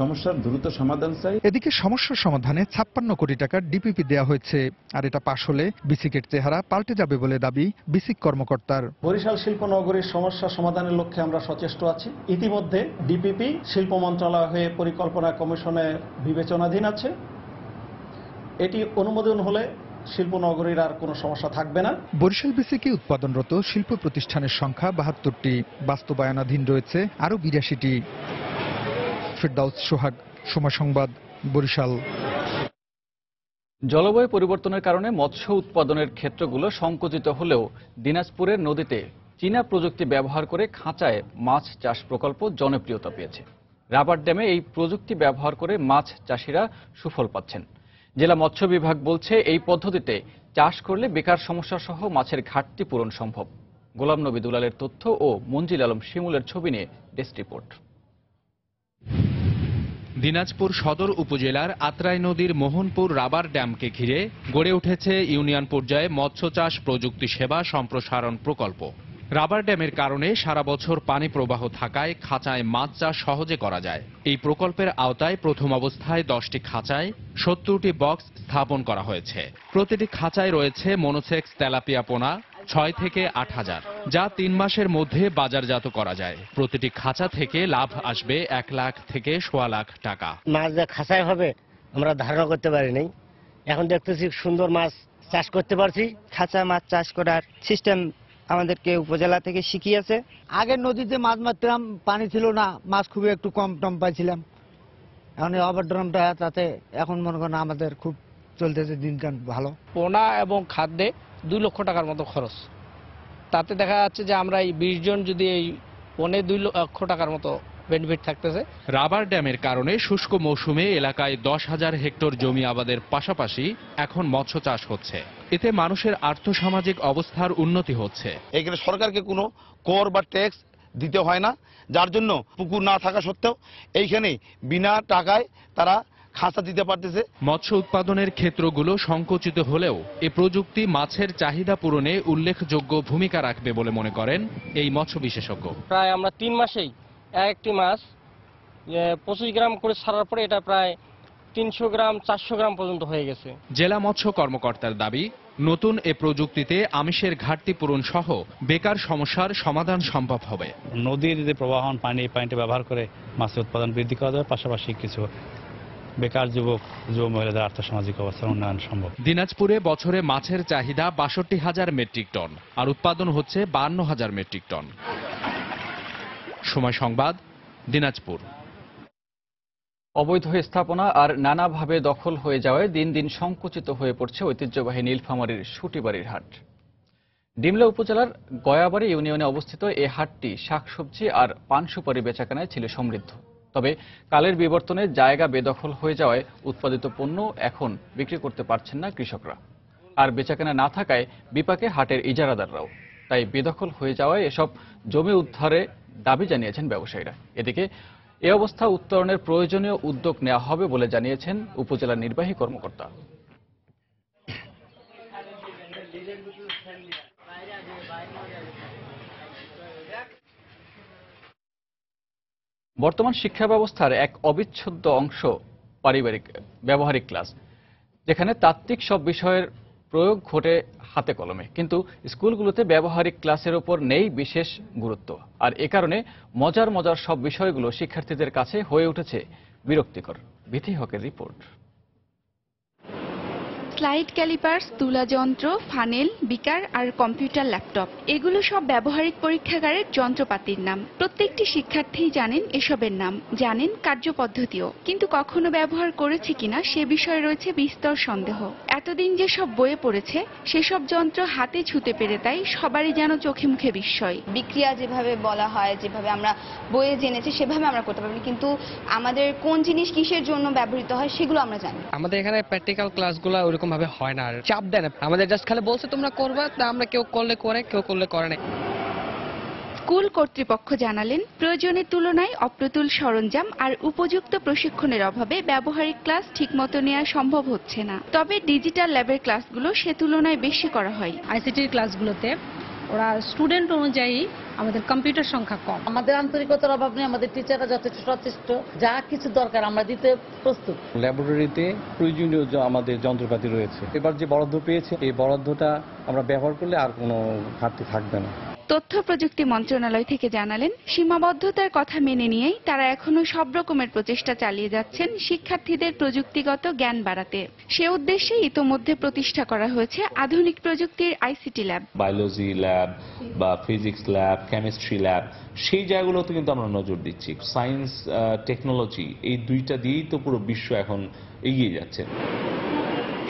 সমস্যার দ্রুত সমাধান চাই।
এদিকে সমস্যার সমাধানে 56 কোটি টাকার ডিপিপি দেওয়া হয়েছে, আর এটা পাশ হলে বিসিকের চেহারা পাল্টে যাবে বলে দাবি বিসিক কর্মকর্তার।
বরিশাল শিল্প নগরীর সমস্যা সমাধানের লক্ষ্যে আমরা সচেষ্ট আছি। ইতিমধ্যে ডিপিপি শিল্প মন্ত্রণালয় হয়ে পরিকল্পনা কমিশনে বিবেচনাধীন আছে। এটি অনুমোদন হলে শিল্প নগরীর আর কোনো সমস্যা থাকবে না।
বরিশাল বিসিকে উৎপাদনরত শিল্প প্রতিষ্ঠানের সংখ্যা 72টি, বাস্তবায়নাধীন রয়েছে আরও 82টি। ফেরদৌস সোহাগ, সময় সংবাদ, বরিশাল।
জলবায়ু পরিবর্তনের কারণে মৎস্য উৎপাদনের ক্ষেত্রগুলো সংকুচিত হলেও দিনাজপুরের নদীতে চীনা প্রযুক্তি ব্যবহার করে খাঁচায় মাছ চাষ প্রকল্প জনপ্রিয়তা পেয়েছে। রাবার ড্যামে এই প্রযুক্তি ব্যবহার করে মাছ চাষিরা সুফল পাচ্ছেন। জেলা মৎস্য বিভাগ বলছে, এই পদ্ধতিতে চাষ করলে বেকার সমস্যা সহ মাছের ঘাটতি পূরণ সম্ভব। গোলাম নবী দুলালের তথ্য ও মঞ্জিল আলম শিমুলের ছবি নিয়ে ডেস্ক রিপোর্ট।
দিনাজপুর সদর উপজেলার আত্রাই নদীর মোহনপুর রাবার ড্যামকে ঘিরে গড়ে উঠেছে ইউনিয়ন পর্যায়ে মৎস্য চাষ প্রযুক্তি সেবা সম্প্রসারণ প্রকল্প। রাবার ড্যামের কারণে সারা বছর পানি প্রবাহ থাকায় খাঁচায় মাছ চাষ সহজে করা যায়। এই প্রকল্পের আওতায় প্রথম অবস্থায় 10টি খাঁচায় 70টি বক্স স্থাপন করা হয়েছে। প্রতিটি খাঁচায় রয়েছে মনোসেক্স তেলাপিয়া পোনা 6 থেকে 8,000, যা 3 মাসের মধ্যে বাজারজাত করা যায়। প্রতিটি খাঁচা থেকে লাভ আসবে 1 লাখ থেকে 1.25 লাখ টাকা।
মাছ যে খাঁচায় হবে আমরা ধারণা করতে পারিনি, এখন দেখতেছি সুন্দর মাছ চাষ করতে পারছি।
খাঁচা মাছ চাষ করার সিস্টেম আমাদেরকে উপজেলা থেকে শিখিয়েছে।
আগে নদীতে মাছ মারতাম, পানি ছিল না, মাছ খুবই একটু কম টম পাইছিলাম।
এখন এই ওভারড্রামটা তাতে এখন মনে করেন আমাদের খুব চলতেছে দিনকাল ভালো।
পোনা এবং খাদ্যে 2 লক্ষ টাকার মতো খরচ। তাতে দেখা যাচ্ছে যে আমরা এই 20 জন যদি এই পনে 2 লক্ষ টাকার মতো বেনিফিট থাকতেছে।
রাবার ড্যামের কারণে শুষ্ক মৌসুমে এলাকায় 10,000 হেক্টর জমি আবাদের পাশাপাশি এখন মৎস্য চাষ হচ্ছে। এতে মানুষের আর্থসামাজিক অবস্থার উন্নতি হচ্ছে।
এখানে সরকারকে কোনো কর বা ট্যাক্স দিতে হয় না, যার জন্য পুকুর না থাকা সত্ত্বেও এইখানে বিনা টাকায় তারা খাঁচা দিতে পারতেছে।
মৎস্য উৎপাদনের ক্ষেত্রগুলো সংকুচিত হলেও এ প্রযুক্তি মাছের চাহিদা পূরণে উল্লেখযোগ্য ভূমিকা রাখবে বলে মনে করেন এই মৎস্য বিশেষজ্ঞ।
প্রায় আমরা 3 মাসেই একটি মাছ 25 গ্রাম করে ছাড়ার পরে এটা প্রায় 300 গ্রাম 400 গ্রাম পর্যন্ত হয়ে গেছে।
জেলা মৎস্য কর্মকর্তার দাবি, নতুন এ প্রযুক্তিতে আমিষের ঘাটতি পূরণ সহ বেকার সমস্যার সমাধান সম্ভব হবে।
নদীর যে প্রবাহমান পানি, এই পানিটা ব্যবহার করে মাছের উৎপাদন বৃদ্ধি করা যাবে, পাশাপাশি কিছু বেকার যুব মহিলাদের আর্থসামাজিক অবস্থার উন্নয়ন সম্ভব।
দিনাজপুরে বছরে মাছের চাহিদা 62,000 মেট্রিক টন আর উৎপাদন হচ্ছে 52,000 মেট্রিক টন। সময় সংবাদ, দিনাজপুর।
অবৈধ স্থাপনা আর নানাভাবে দখল হয়ে যাওয়ায় দিন দিন সংকুচিত হয়ে পড়ছে ঐতিহ্যবাহী নীলফামারীর সুটিবাড়ির হাট। ডিমলা উপজেলার গয়াবাড়ি ইউনিয়নে অবস্থিত এই হাটটি শাকসবজি আর পান সুপারি বেচাকেনায় ছিল সমৃদ্ধ। তবে কালের বিবর্তনে জায়গা বেদখল হয়ে যাওয়ায় উৎপাদিত পণ্য এখন বিক্রি করতে পারছেন না কৃষকরা, আর বেচাকেনা না থাকায় বিপাকে হাটের ইজারাদাররাও। তাই বেদখল হয়ে যাওয়ায় এসব জমি উদ্ধারে দাবি জানিয়েছেন ব্যবসায়ীরা। এদিকে এ অবস্থা উত্তরণের প্রয়োজনীয় উদ্যোগ নেওয়া হবে বলে জানিয়েছেন উপজেলা নির্বাহী কর্মকর্তা। বর্তমান শিক্ষা ব্যবস্থার এক অবিচ্ছেদ্য অংশ পারিবারিক ব্যবহারিক ক্লাস, যেখানে তাত্ত্বিক সব বিষয়ের প্রয়োগ ঘটে হাতে কলমে, কিন্তু স্কুলগুলোতে ব্যবহারিক ক্লাসের উপর নেই বিশেষ গুরুত্ব। আর এ কারণে মজার মজার সব বিষয়গুলো শিক্ষার্থীদের কাছে হয়ে উঠেছে বিরক্তিকর। বিথি হকের রিপোর্ট।
স্লাইড ক্যালিপার্স, তুলা যন্ত্র, ফানেল, বিকার আর কম্পিউটার, ল্যাপটপ, এগুলো সব ব্যবহারিক পরীক্ষাগারের যন্ত্রপাতির নাম। প্রত্যেকটি শিক্ষার্থীই জানেন এসবের নাম, জানেন কার্যপদ্ধতিও, কিন্তু কখনো ব্যবহার করেছে কিনা সে বিষয়ে রয়েছে বিস্তর সন্দেহ। এতদিন যেসব বইয়ে পড়েছে সেসব যন্ত্র হাতে ছুঁতে পেরে তাই সবারই যেন চোখে মুখে বিস্ময়।
বিক্রিয়া যেভাবে বলা হয়, যেভাবে আমরা বইয়ে জেনেছি সেভাবে আমরা করতে পারবো, কিন্তু আমাদের কোন জিনিস কিসের জন্য ব্যবহৃত হয় সেগুলো আমরা জানি।
আমাদের এখানে প্র্যাকটিক্যাল ক্লাসগুলো ওরকম ভাবে হয় না, চাপ দেন আমাদের, জাস্ট খালি বলছে তোমরা করবা, তা আমরা কেউ করলে করে, কেউ করলে করে না।
স্কুল কর্তৃপক্ষ জানালেন, প্রয়োজনের তুলনায় অপ্রতুল সরঞ্জাম আর উপযুক্ত প্রশিক্ষণের অভাবে ব্যবহারিক ক্লাস ঠিকমতো নেওয়া সম্ভব হচ্ছে না। তবে ডিজিটাল ল্যাবের ক্লাসগুলো সে তুলনায় বেশি করা হয়।
আইসিটির ক্লাসগুলোতে ওরা স্টুডেন্ট অনুযায়ী আমাদের কম্পিউটার সংখ্যা কম।
আমাদের আন্তরিকতার অভাব নেই, আমাদের টিচাররা যথেষ্ট সচেষ্ট, যা কিছু দরকার আমরা দিতে প্রস্তুত।
ল্যাবরেটরিতে প্রয়োজনীয় আমাদের যন্ত্রপাতি রয়েছে। এবার যে বরাদ্দ পেয়েছে, এই বরাদ্দটা আমরা ব্যবহার করলে আর কোনো ঘাটতি থাকবে না।
তথ্য প্রযুক্তি মন্ত্রণালয় থেকে জানালেন, সীমাবদ্ধতার কথা মেনে নিয়েই তারা এখনো সব রকমের প্রচেষ্টা চালিয়ে যাচ্ছেন শিক্ষার্থীদের প্রযুক্তিগত জ্ঞান বাড়াতে। সে উদ্দেশ্যে ইতোমধ্যে প্রতিষ্ঠা করা হয়েছে আধুনিক প্রযুক্তির আইসিটি ল্যাব।
বায়োলজি ল্যাব বা ফিজিক্স ল্যাব, কেমিস্ট্রি ল্যাব, সেই জায়গাগুলোতে কিন্তু আমরা নজর দিচ্ছি। সায়েন্স, টেকনোলজি, এই দুইটা দিয়েই তো পুরো বিশ্ব এখন এগিয়ে যাচ্ছে।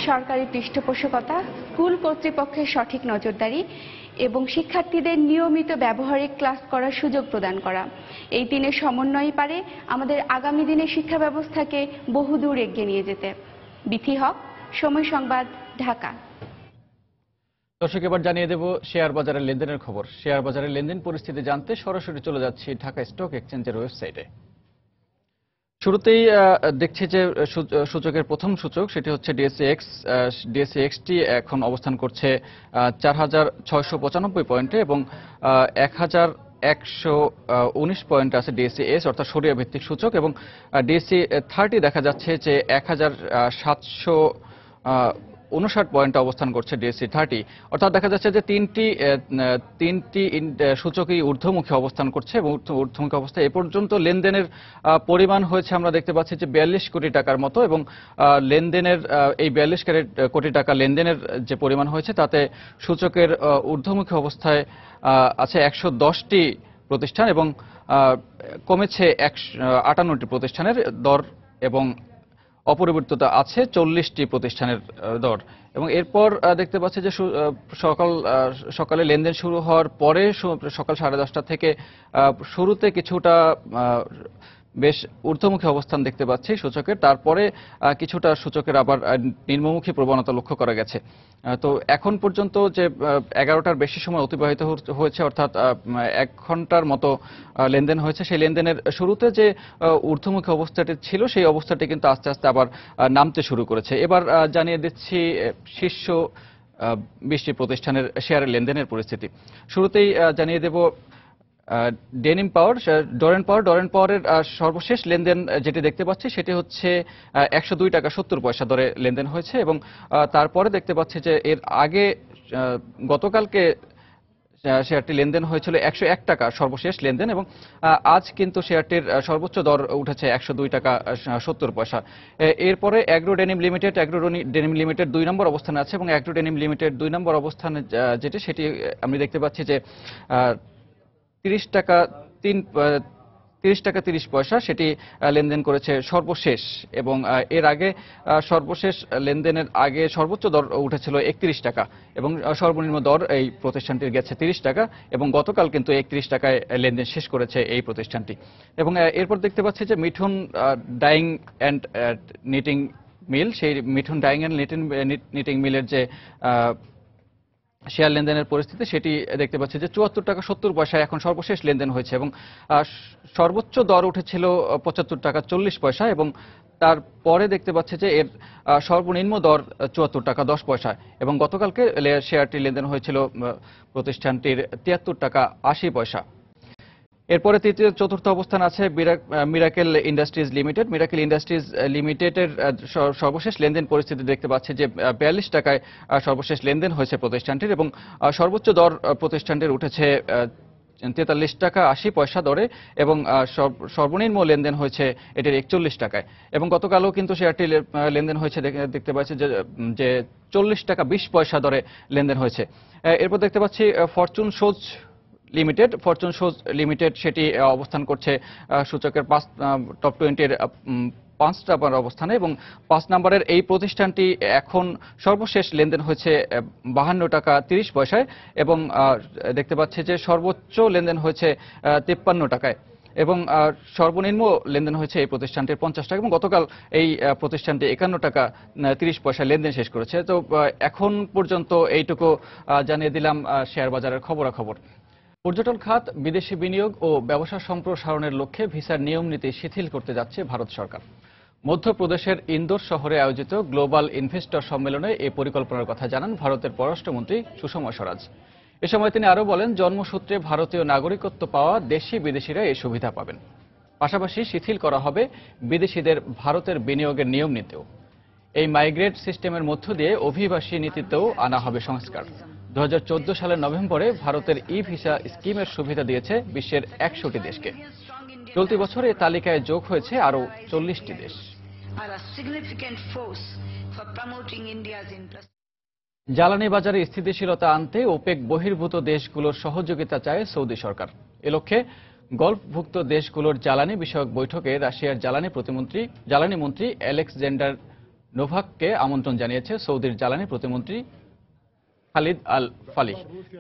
সরকারি পৃষ্ঠপোষকতা, স্কুল কর্তৃপক্ষের সঠিক নজরদারি এবং শিক্ষার্থীদের নিয়মিত ব্যবহারিক ক্লাস করার সুযোগ প্রদান করা, এই তিনের সমন্বয়ই পারে আমাদের আগামী দিনের শিক্ষা ব্যবস্থাকে বহুদূর এগিয়ে নিয়ে যেতে। বিথি হক, সময় সংবাদ, ঢাকা।
দর্শক, এবার জানিয়ে দেব শেয়ার বাজারের লেনদেনের খবর। শেয়ার বাজারের লেনদেন পরিস্থিতি জানতে সরাসরি চলে যাচ্ছি ঢাকা স্টক এক্সচেঞ্জের ওয়েবসাইটে। শুরুতেই দেখছি যে সূচকের প্রথম সূচক সেটি হচ্ছে ডিএসইএক্সটি এখন অবস্থান করছে 4,695 পয়েন্টে এবং 1,119 পয়েন্ট আছে ডিএসইএস অর্থাৎ সরিয়া ভিত্তিক সূচক, এবং ডিএসই 30 দেখা যাচ্ছে যে 1,759 পয়েন্টে অবস্থান করছে ডিএসই 30, অর্থাৎ দেখা যাচ্ছে যে তিনটি সূচকই ঊর্ধ্বমুখী অবস্থান করছে এবং ঊর্ধ্বমুখী অবস্থায় এ পর্যন্ত লেনদেনের পরিমাণ হয়েছে আমরা দেখতে পাচ্ছি যে 42 কোটি টাকার মতো, এবং লেনদেনের এই 42 কোটি টাকা লেনদেনের যে পরিমাণ হয়েছে তাতে সূচকের ঊর্ধ্বমুখী অবস্থায় আছে 110টি প্রতিষ্ঠান এবং কমেছে 58টি প্রতিষ্ঠানের দর এবং অপরিবর্তিত আছে 40টি প্রতিষ্ঠানের দর। এবং এরপর দেখতে পাচ্ছি যে সকালে লেনদেন শুরু হওয়ার পরে সকাল 10:30 থেকে শুরুতে কিছুটা বেশ ঊর্ধ্বমুখী অবস্থান দেখতে পাচ্ছি সূচকের, তারপরে কিছুটা সূচকের আবার নিম্নমুখী প্রবণতা লক্ষ্য করা গেছে। তো এখন পর্যন্ত যে 11টার বেশি সময় অতিবাহিত হয়েছে, অর্থাৎ 1 ঘন্টার মতো লেনদেন হয়েছে। সেই লেনদেনের শুরুতে যে ঊর্ধ্বমুখী অবস্থাটি ছিল সেই অবস্থাটি কিন্তু আস্তে আস্তে আবার নামতে শুরু করেছে। এবার জানিয়ে দিচ্ছি শীর্ষ 20টি প্রতিষ্ঠানের শেয়ারের লেনদেনের পরিস্থিতি। শুরুতেই জানিয়ে দেব ডেনিম পাওয়ার, ডরেন পাওয়ারের সর্বশেষ লেনদেন যেটি দেখতে পাচ্ছি সেটি হচ্ছে 102 টাকা 70 পয়সা দরে লেনদেন হয়েছে। এবং তারপরে দেখতে পাচ্ছি যে এর আগে গতকালকে শেয়ারটি লেনদেন হয়েছিল 101 টাকা সর্বশেষ লেনদেন, এবং আজ কিন্তু শেয়ারটির সর্বোচ্চ দর উঠেছে 102 টাকা 70 পয়সা। এরপরে অ্যাগ্রো ডেনিম লিমিটেড 2 নম্বর অবস্থানে আছে, এবং অ্যাগ্রো ডেনিম লিমিটেড 2 নম্বর অবস্থানে যেটি সেটি আমি দেখতে পাচ্ছি যে 30 টাকা 30 পয়সা সেটি লেনদেন করেছে সর্বশেষ। এবং এর আগে সর্বশেষ লেনদেনের আগে সর্বোচ্চ দর উঠেছিল 31 টাকা, এবং সর্বনিম্ন দর এই প্রতিষ্ঠানটির গেছে 30 টাকা, এবং গতকাল কিন্তু 31 টাকায় লেনদেন শেষ করেছে এই প্রতিষ্ঠানটি। এবং এরপর দেখতে পাচ্ছি যে মিঠুন ডাইং অ্যান্ড নিটিং মিল, সেই মিঠুন ডাইং অ্যান্ড নিটিং মিলের যে শেয়ার লেনদেনের পরিস্থিতি সেটি দেখতে পাচ্ছি যে 74 টাকা 70 পয়সায় এখন সর্বশেষ লেনদেন হয়েছে, এবং সর্বোচ্চ দর উঠেছিল 75 টাকা 40 পয়সা, এবং তারপরে দেখতে পাচ্ছি যে এর সর্বনিম্ন দর 74 টাকা 10 পয়সা, এবং গতকালকে শেয়ারটি লেনদেন হয়েছিল প্রতিষ্ঠানটির 73 টাকা 80 পয়সা। এরপরে চতুর্থ অবস্থান আছে মিরাকেল ইন্ডাস্ট্রিজ লিমিটেডের সর্বশেষ লেনদেন পরিস্থিতি দেখতে পাচ্ছি যে 42 টাকায় সর্বশেষ লেনদেন হয়েছে প্রতিষ্ঠানটির, এবং সর্বোচ্চ দর প্রতিষ্ঠানটির উঠেছে 43 টাকা 80 পয়সা দরে, এবং সর্বনিম্ন লেনদেন হয়েছে এটির 41 টাকায়। এবং গতকালও কিন্তু শেয়ারটি লেনদেন হয়েছে দেখতে পাচ্ছি যে 40 টাকা 20 পয়সা দরে লেনদেন হয়েছে। এরপর দেখতে পাচ্ছি ফরচুন শোজ লিমিটেড সেটি অবস্থান করছে সূচকের টপ 20-র 5 নম্বর অবস্থানে, এবং 5 নম্বরের এই প্রতিষ্ঠানটি এখন সর্বশেষ লেনদেন হয়েছে 52 টাকা 30 পয়সায়, এবং দেখতে পাচ্ছি যে সর্বোচ্চ লেনদেন হয়েছে 53 টাকায়, এবং সর্বনিম্ন লেনদেন হয়েছে এই প্রতিষ্ঠানটির 50 টাকা, এবং গতকাল এই প্রতিষ্ঠানটি 51 টাকা 30 পয়সা লেনদেন শেষ করেছে। তো এখন পর্যন্ত এইটুকু জানিয়ে দিলাম শেয়ার বাজারের খবরাখবর। পর্যটন খাত বিদেশি বিনিয়োগ ও ব্যবসা সম্প্রসারণের লক্ষ্যে ভিসার নিয়ম নীতি শিথিল করতে যাচ্ছে ভারত সরকার। মধ্যপ্রদেশের ইন্দোর শহরে আয়োজিত গ্লোবাল ইনভেস্টর সম্মেলনে এই পরিকল্পনার কথা জানান ভারতের পররাষ্ট্রমন্ত্রী সুষমা স্বরাজ। এ সময় তিনি আরও বলেন, জন্মসূত্রে ভারতীয় নাগরিকত্ব পাওয়া দেশি বিদেশিরা এই সুবিধা পাবেন। পাশাপাশি শিথিল করা হবে বিদেশিদের ভারতের বিনিয়োগের নিয়ম নীতিও। এই মাইগ্রেট সিস্টেমের মধ্য দিয়ে অভিবাসী নীতিতেও আনা হবে সংস্কার। 2014 সালের নভেম্বরে ভারতের ই ভিসা স্কিমের সুবিধা দিয়েছে বিশ্বের 100টি দেশকে। চলতি বছর এই তালিকায় যোগ হয়েছে আরও 40টি দেশ। জ্বালানি বাজারে স্থিতিশীলতা আনতে ওপেক বহির্ভূত দেশগুলোর সহযোগিতা চায় সৌদি সরকার। এ লক্ষ্যে গলফভুক্ত দেশগুলোর জ্বালানি বিষয়ক বৈঠকে রাশিয়ার জ্বালানি মন্ত্রী অ্যালেক্সান্ডার নোভাককে আমন্ত্রণ জানিয়েছে সৌদির জ্বালানি প্রতিমন্ত্রী খালিদ আল ফালিহ।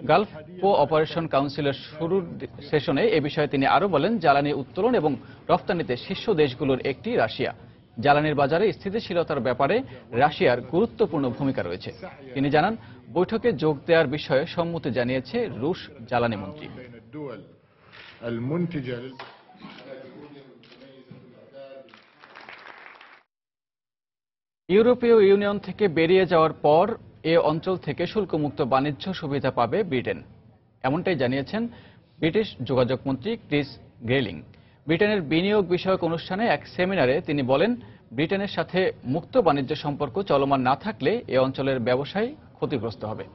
গালফ কোঅপারেশন কাউন্সিলের শুরুর সেশনে এ বিষয়ে তিনি আরও বলেন, জ্বালানি উত্তোলন এবং রফতানিতে শীর্ষ দেশগুলোর একটি রাশিয়া। জ্বালানির বাজারে স্থিতিশীলতার ব্যাপারে রাশিয়ার গুরুত্বপূর্ণ ভূমিকা রয়েছে। তিনি জানান, বৈঠকে যোগ দেওয়ার বিষয়ে সম্মতি জানিয়েছে রুশ জ্বালানি মন্ত্রী। ইউরোপীয় ইউনিয়ন থেকে বেরিয়ে যাওয়ার পর এ অঞ্চল থেকে শুল্কমুক্ত বাণিজ্য সুবিধা পাবে ব্রিটেন, এমনটাই জানিয়েছেন ব্রিটিশ যোগাযোগ মন্ত্রী ক্রিস গ্রেলিং। ব্রিটেনের বিনিয়োগ বিষয়ক অনুষ্ঠানে এক সেমিনারে তিনি বলেন, ব্রিটেনের সাথে মুক্ত বাণিজ্য সম্পর্ক চলমান না থাকলে এ অঞ্চলের ব্যবসায় ক্ষতিগ্রস্ত হবে।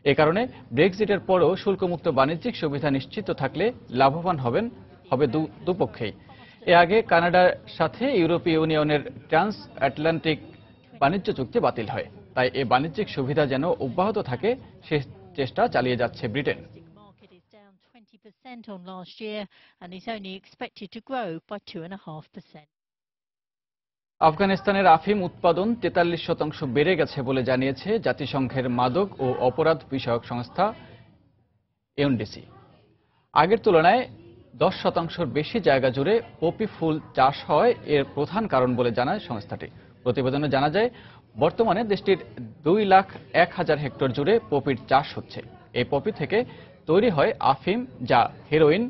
এ কারণে ব্রেক্সিটের পরও শুল্কমুক্ত বাণিজ্যিক সুবিধা নিশ্চিত থাকলে লাভবান হবে দুপক্ষেই। এর আগে কানাডার সাথে ইউরোপীয় ইউনিয়নের ট্রান্স আটলান্টিক বাণিজ্য চুক্তি বাতিল হয়। তাই এই বাণিজ্যিক সুবিধা যেন অব্যাহত থাকে সে চেষ্টা চালিয়ে যাচ্ছে ব্রিটেন। আফগানিস্তানের আফিম উৎপাদন 43% বেড়ে গেছে বলে জানিয়েছে জাতিসংঘের মাদক ও অপরাধ বিষয়ক সংস্থা ইউএনডিসি। আগের তুলনায় 10% বেশি জায়গা জুড়ে পপি ফুল চাষ হয় এর প্রধান কারণ বলে জানায় সংস্থাটি। প্রতিবেদনে জানা যায়, বর্তমানে দেশটির 2,01,000 হেক্টর জুড়ে পপির চাষ হচ্ছে। এই পপি থেকে তৈরি হয় আফিম, যা হেরোইন,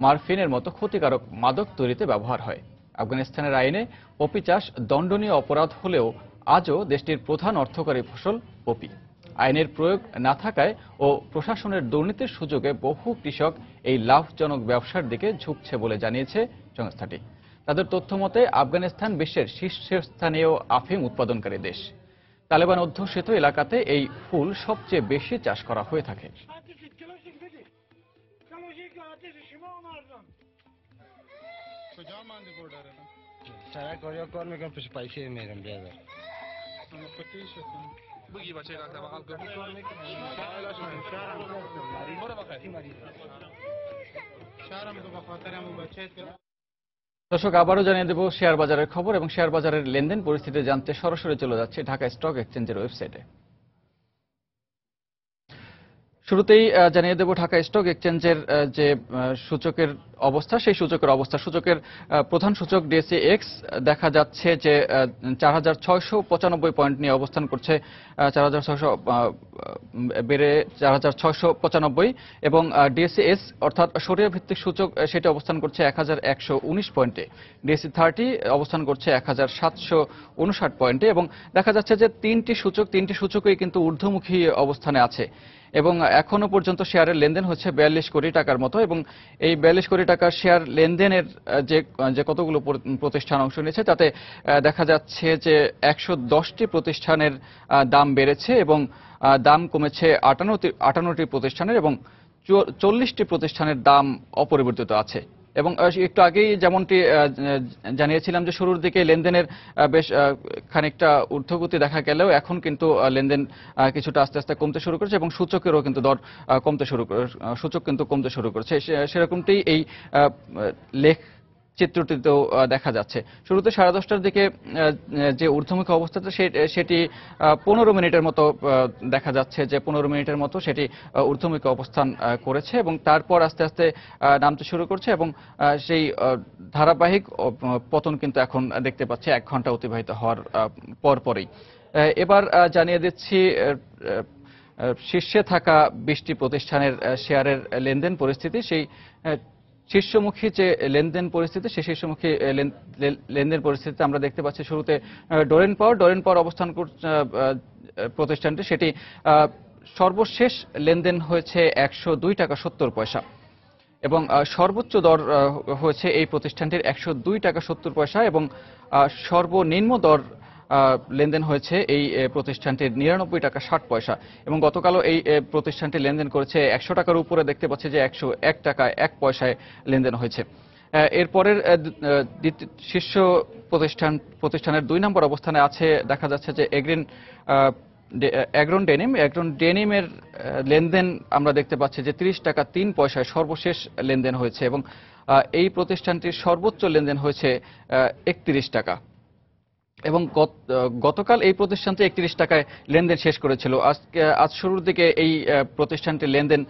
মরফিনের মতো ক্ষতিকারক মাদক তৈরিতে ব্যবহার হয়। আফগানিস্তানের আইনে পপি চাষ দণ্ডনীয় অপরাধ হলেও আজও দেশটির প্রধান অর্থকরী ফসল পপি। আইনের প্রয়োগ না থাকায় ও প্রশাসনের দুর্নীতির সুযোগে বহু কৃষক এই লাভজনক ব্যবসার দিকে ঝুঁকছে বলে জানিয়েছে সংস্থাটি। তাদের তথ্যমতে আফগানিস্তান বিশ্বের শীর্ষস্থানীয় আফিম উৎপাদনকারী দেশ। তালেবান অধ্যুষিত এলাকাতে এই ফুল সবচেয়ে বেশি চাষ করা হয়ে থাকে। দর্শক, আবারও জানিয়ে দেব শেয়ার বাজারের খবর এবং শেয়ার বাজারের লেনদেন পরিস্থিতি জানতে সরাসরি চলে যাচ্ছে ঢাকা স্টক এক্সচেঞ্জের ওয়েবসাইটে। শুরুতেই জানিয়ে দেব ঢাকা স্টক এক্সচেঞ্জের যে সূচকের অবস্থা, সেই সূচকের প্রধান সূচক ডিএসই এক্স দেখা যাচ্ছে যে 4,695 পয়েন্ট নিয়ে অবস্থান করছে, 4,600 বেড়ে 4,695, এবং ডিএসই এস অর্থাৎ সরিয়া ভিত্তিক সূচক সেটা অবস্থান করছে 1,119 পয়েন্টে। ডিএসই 30 অবস্থান করছে 1,759 পয়েন্টে, এবং দেখা যাচ্ছে যে তিনটি সূচকই কিন্তু ঊর্ধ্বমুখী অবস্থানে আছে এবং এখনো পর্যন্ত শেয়ারের লেনদেন হচ্ছে 42 কোটি টাকার মতো। এবং এই 42 কোটি টাকার শেয়ার লেনদেনের যে কতগুলো প্রতিষ্ঠান অংশ নিয়েছে তাতে দেখা যাচ্ছে যে 110টি প্রতিষ্ঠানের দাম বেড়েছে এবং দাম কমেছে 58টি প্রতিষ্ঠানের, এবং 40টি প্রতিষ্ঠানের দাম অপরিবর্তিত আছে। এবং একটু আগেই যেমনটি জানিয়েছিলাম যে শুরুর দিকে লেনদেনের বেশ খানিকটা ঊর্ধ্বগতি দেখা গেলেও এখন কিন্তু লেনদেন কিছুটা আস্তে আস্তে কমতে শুরু করেছে এবং সূচকেরও কিন্তু দর সূচক কিন্তু কমতে শুরু করেছে। সেরকমটি এই চিত্রটিতেও দেখা যাচ্ছে। শুরুতে 10:30টার দিকে যে ঊর্ধ্বমুখী অবস্থাটা সেটি 15 মিনিটের মতো দেখা যাচ্ছে যে 15 মিনিটের মতো সেটি ঊর্ধ্বমুখী অবস্থান করেছে এবং তারপর আস্তে আস্তে নামতে শুরু করছে এবং সেই ধারাবাহিক পতন কিন্তু এখন দেখতে পাচ্ছি 1 ঘন্টা অতিবাহিত হওয়ার পরপরই। এবার জানিয়ে দিচ্ছি শীর্ষে থাকা 20টি প্রতিষ্ঠানের শেয়ারের লেনদেন পরিস্থিতি। সেই শীর্ষমুখী যে লেনদেন পরিস্থিতি, সেই শীর্ষমুখী লেনদেন পরিস্থিতিতে আমরা দেখতে পাচ্ছি শুরুতে ডোরেন পাওয়ার অবস্থান প্রতিষ্ঠানটি, সেটি সর্বশেষ লেনদেন হয়েছে 102 টাকা 70 পয়সা এবং সর্বোচ্চ দর হয়েছে এই প্রতিষ্ঠানটির 102 টাকা 70 পয়সা এবং সর্বনিম্ন দর লেনদেন হয়েছে এই প্রতিষ্ঠানটির 99 টাকা 60 পয়সা এবং গতকালও এই প্রতিষ্ঠানটি লেনদেন করেছে 100 টাকার উপরে। দেখতে পাচ্ছি যে 101 টাকা 1 পয়সায় লেনদেন হয়েছে। এরপরের শীর্ষ প্রতিষ্ঠানের 2 নম্বর অবস্থানে আছে দেখা যাচ্ছে যে অ্যাগ্রন ডেনিমের লেনদেন আমরা দেখতে পাচ্ছি যে 30 টাকা 3 পয়সায় সর্বশেষ লেনদেন হয়েছে এবং এই প্রতিষ্ঠানটির সর্বোচ্চ লেনদেন হয়েছে 31 টাকা এবং গতকাল এই প্রতিষ্ঠানটি 31 টাকায় লেনদেন শেষ করেছিল। আজ শুরুর দিকে এই প্রতিষ্ঠানটির লেনদেন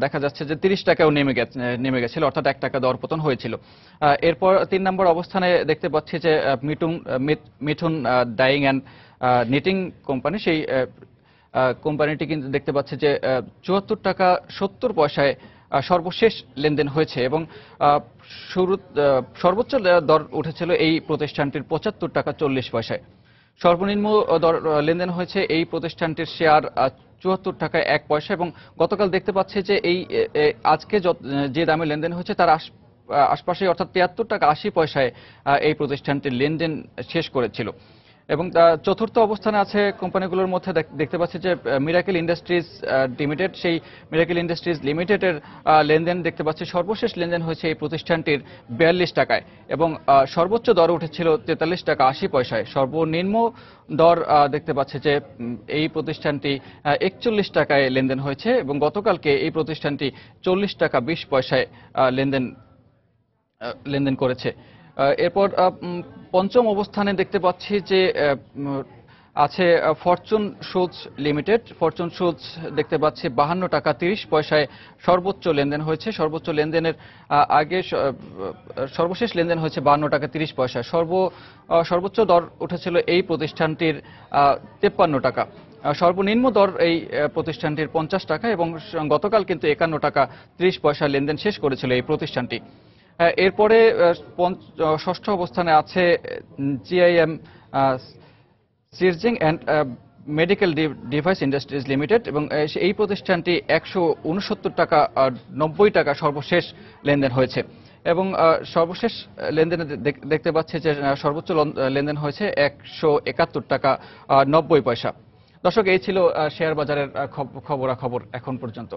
দেখা যাচ্ছে যে 30 টাকাও নেমে গেছিল, অর্থাৎ 1 টাকা দরপতন হয়েছিল। এরপর 3 নম্বর অবস্থানে দেখতে পাচ্ছি যে Mithun dyeing and knitting company, সেই কোম্পানিটি কিন্তু দেখতে পাচ্ছে যে 74 টাকা 70 পয়সায় সর্বশেষ লেনদেন হয়েছে এবং সর্বোচ্চ দর উঠেছিল এই প্রতিষ্ঠানটির 75 টাকা 40 পয়সায়। সর্বনিম্ন দর লেনদেন হয়েছে এই প্রতিষ্ঠানটির শেয়ার 74 টাকা 1 পয়সা এবং গতকাল দেখতে পাচ্ছি যে এই আজকে যে দামে লেনদেন হয়েছে তার আশপাশে অর্থাৎ 73 টাকা 80 পয়সায় এই প্রতিষ্ঠানটির লেনদেন শেষ করেছিল। এবং চতুর্থ অবস্থানে আছে কোম্পানিগুলোর মধ্যে দেখতে পাচ্ছি যে মিরাকেল ইন্ডাস্ট্রিজ লিমিটেড, সেই মিরাকেল ইন্ডাস্ট্রিজ লিমিটেডের লেনদেন দেখতে পাচ্ছি সর্বশেষ লেনদেন হয়েছে এই প্রতিষ্ঠানটির 42 টাকায় এবং সর্বোচ্চ দর উঠেছিল 43 টাকা 80 পয়সায়। সর্বনিম্ন দর দেখতে পাচ্ছে যে এই প্রতিষ্ঠানটি 41 টাকায় লেনদেন হয়েছে এবং গতকালকে এই প্রতিষ্ঠানটি 40 টাকা 20 পয়সায় লেনদেন করেছে। এরপর পঞ্চম অবস্থানে দেখতে পাচ্ছি যে আছে ফরচুন সুজ লিমিটেড। ফরচুন সুজ দেখতে পাচ্ছি 52 টাকা 30 পয়সায় সর্বোচ্চ লেনদেন হয়েছে। সর্বোচ্চ লেনদেনের আগে সর্বশেষ লেনদেন হয়েছে 52 টাকা 30 পয়সায়। সর্বোচ্চ দর উঠেছিল এই প্রতিষ্ঠানটির 53 টাকা। সর্বনিম্ন দর এই প্রতিষ্ঠানটির 50 টাকা এবং গতকাল কিন্তু 51 টাকা 30 পয়সা লেনদেন শেষ করেছিল এই প্রতিষ্ঠানটি। এরপরে ষষ্ঠ অবস্থানে আছে GIM syringe and medical device industries limited এবং এই প্রতিষ্ঠানটি 169 টাকা 90 টাকা সর্বশেষ লেনদেন হয়েছে এবং সর্বশেষ লেনদেনে দেখতে পাচ্ছি যে সর্বোচ্চ লেনদেন হয়েছে 171 টাকা 90 পয়সা। দর্শক, এই ছিল শেয়ার বাজারের খবরাখবর এখন পর্যন্ত।